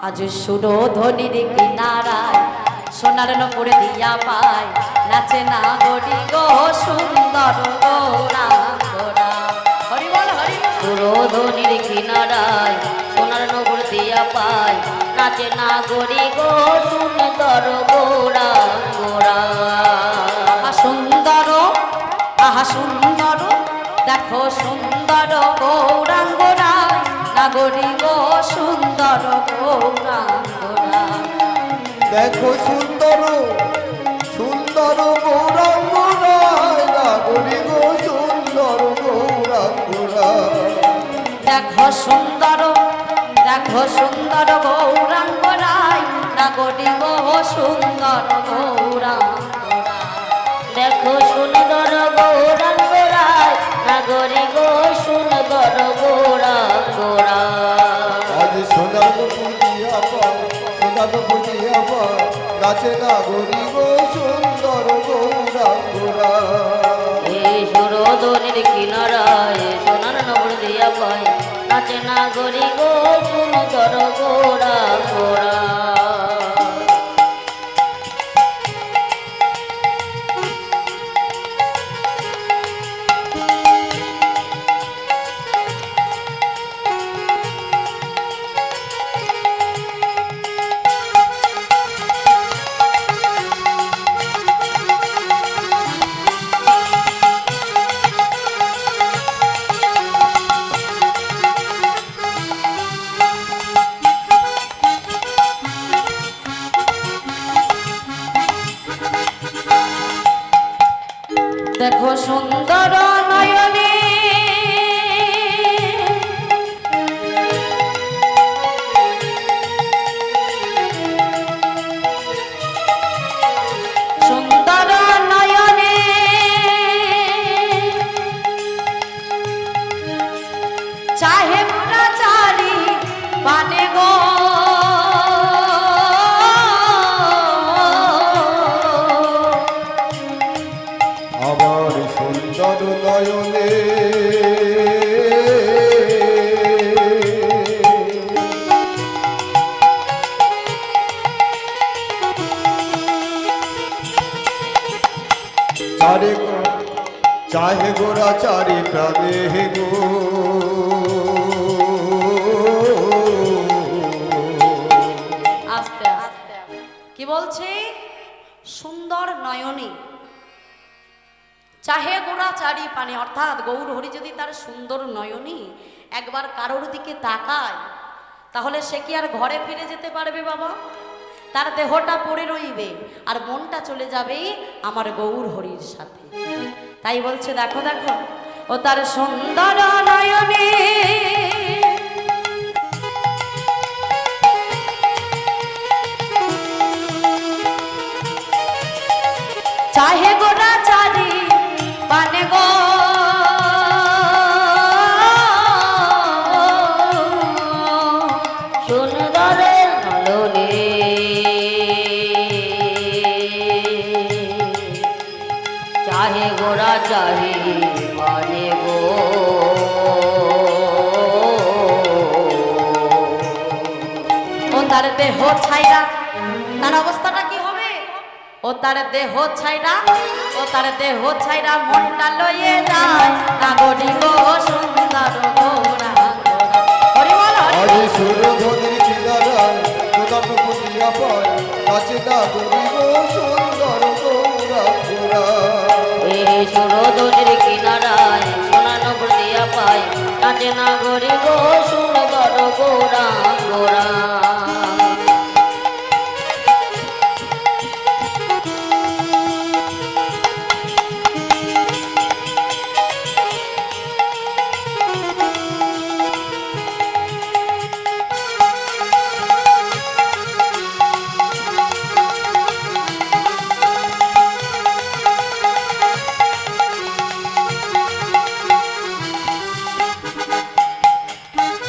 আজ সুরধনির কিনারায় সোনার নপুর দিয়া পায় নাচে না গড়ি গো সুন্দর গৌরাঙ্গরা। হরি বল হরি। সুরধনির কিনারায় সোনার নপুর দিয়া পায় নাচে না গড়ি গো সুন্দর গৌরাঙ্গরা। সুন্দর আহা সুন্দর দেখো সুন্দর গৌরাঙ্গরা নাগরী গো সুন্দর গৌরাঙ্গরা। দেখো সুন্দর সুন্দর গৌরাঙ্গরা নাগরী গো সুন্দর গৌরাঙ্গরা। দেখো সুন্দর গৌরাঙ্গরা নাগরী গো সুন্দর গৌরাঙ্গরা। দেখো সুন্দর গৌরাঙ্গরা নাগরী গো সুন্দর গৌরাঙ্গরা। আজ সোনার পুজিয়া পায় সোনার পুজিয়া পায় নাচে নাগরী গো সুন্দর গৌরাঙ্গরা। এই সুরধনির কিনারায় সোনার নগর দিয়া পায় নাচে নাগরী গো সুন্দর গৌরাঙ্গরা। দেখো সুন্দর নয়নে সুন্দর নয়নে চাহে পুরা চারি পানে গো আমার সুন্দর নয়নে চারে চাহে গোরা চারি প্রাণে গো। আস্তে আস্তে কি বলছে? সুন্দর নয়নে চাহে গোড়া চারি পানে, অর্থাৎ গৌর হরি যদি তার সুন্দর নয়নে একবার কারোর দিকে তাকায় তাহলে সে কি আর ঘরে ফিরে যেতে পারবে বাবা? তার দেহটা পড়ে রইবে আর মনটা চলে যাবে আমার গৌর হরির সাথে। তাই বলছে দেখো দেখো ও তার সুন্দর নয়নে চাহে গোড়া চারি পানে গো সুন্দর নয়নে চাহে গোড়া চারি পানে গো। ও তার দেহ ছাইরা তার অবস্থাটা কি হবে? ও তার দেহ ছাইরা মনটা লইয়ে যায় নাগরী গো সুন্দর গৌরাঙ্গরা। হরি বল হরি। সুরধনির কিনারায় সোনার পুজিয়া পায় নাচে নাগরী গো সুন্দর গৌরাঙ্গরা। এই সুরধনির কিনারায় সোনার নগর দিয়া পায় নাচে নাগরী গো সুন্দর গৌরাঙ্গরা।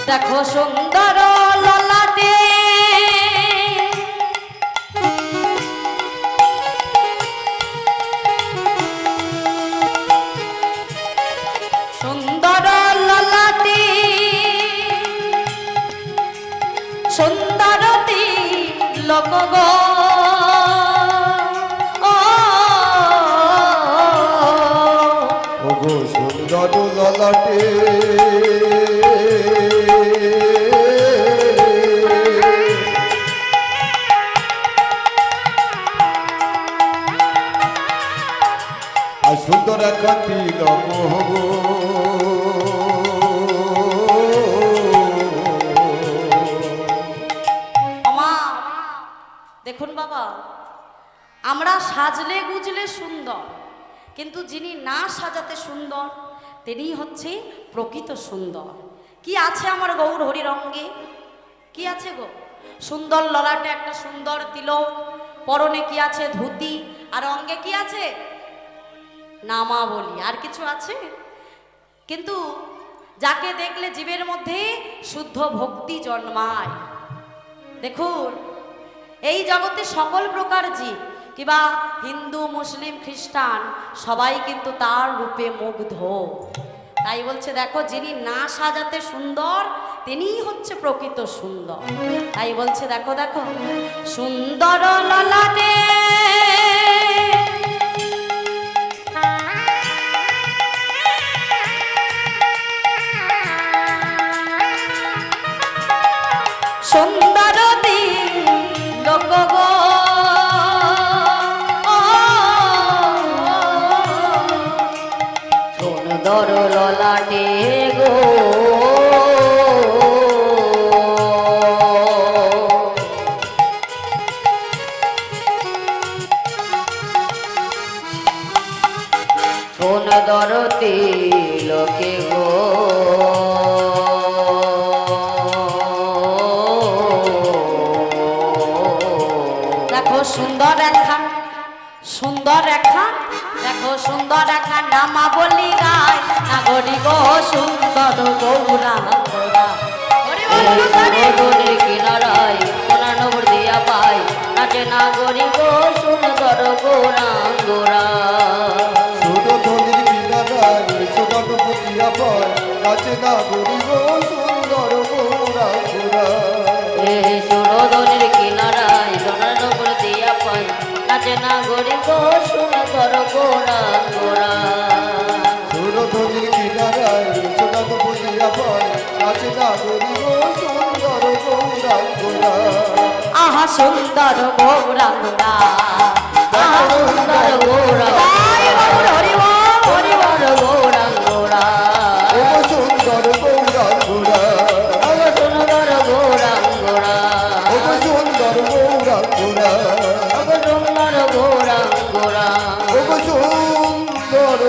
দেখো সুন্দর ললাটে সুন্দর ললাটে সুন্দর লোক গো ওগো সুন্দর ললাটে আর সুন্দর একটা তিলক হবো আমা দেখুন বাবা, আমরা সাজলে গুজলে সুন্দর, কিন্তু যিনি না সাজাতে সুন্দর তিনি হচ্ছে প্রকৃত সুন্দর। কি আছে আমার গৌর হরির অঙ্গে? কি আছে গো? সুন্দর ললাটে একটা সুন্দর তিলক, পরনে কি আছে? ধুতি। আর অঙ্গে কি আছে? নামাবলী। আর কিছু আছে? কিন্তু যাকে দেখলে জীবের মধ্যে শুদ্ধ ভক্তি জন্মায়। দেখুন, এই জগতে সকল প্রকার জীব, কিবা হিন্দু, মুসলিম, খ্রিস্টান, সবাই কিন্তু তার রূপে মুগ্ধ। তাই বলছে দেখো, যিনি না সাজাতে সুন্দর তিনিই হচ্ছে প্রকৃত সুন্দর। তাই বলছে দেখো দেখো, সুন্দর ললাটে সুন্দর তিলক গো সুন্দর ললাটে গো সুন্দর তিলকে গো দেখো সুন্দর রেখা, সুন্দর রেখা, দেখো সুন্দর রেখা নামাবলী গায় নাগরি গো সুন্দর গৌরা গৌরা। নদীর কিনারায় সোনার নবর দিয়া পাই নাচে নাগরি গো সুন্দর গৌরাঙ্গরা। সুরধনির কিনারায় সোনার পুতিয়া পায় নাচে নাগরি গো সুন্দর গোরা গোরা। এ সুরধনির কিনারায় সোনার নবর দিয়া পাই নাচে নাগরি গো সুন্দর গৌরাঙ্গরা। সুরধনির কিনারায় সোনার পুতিয়া পায় নাচে নাগরি গো সুন্দর গোরা গোরা। আহা সুন্দর গৌরা গৌরা, আহা সুন্দর গৌরা জয় গৌর হরি বল, হরি বল। গৌরাঙ্গরা। ও সুন্দর গোরা গোরা, সুন্দর গৌরাঙ্গরা। ও সুন্দর গোরা গোরা, সুন্দর গৌরাঙ্গরা। ও সুন্দর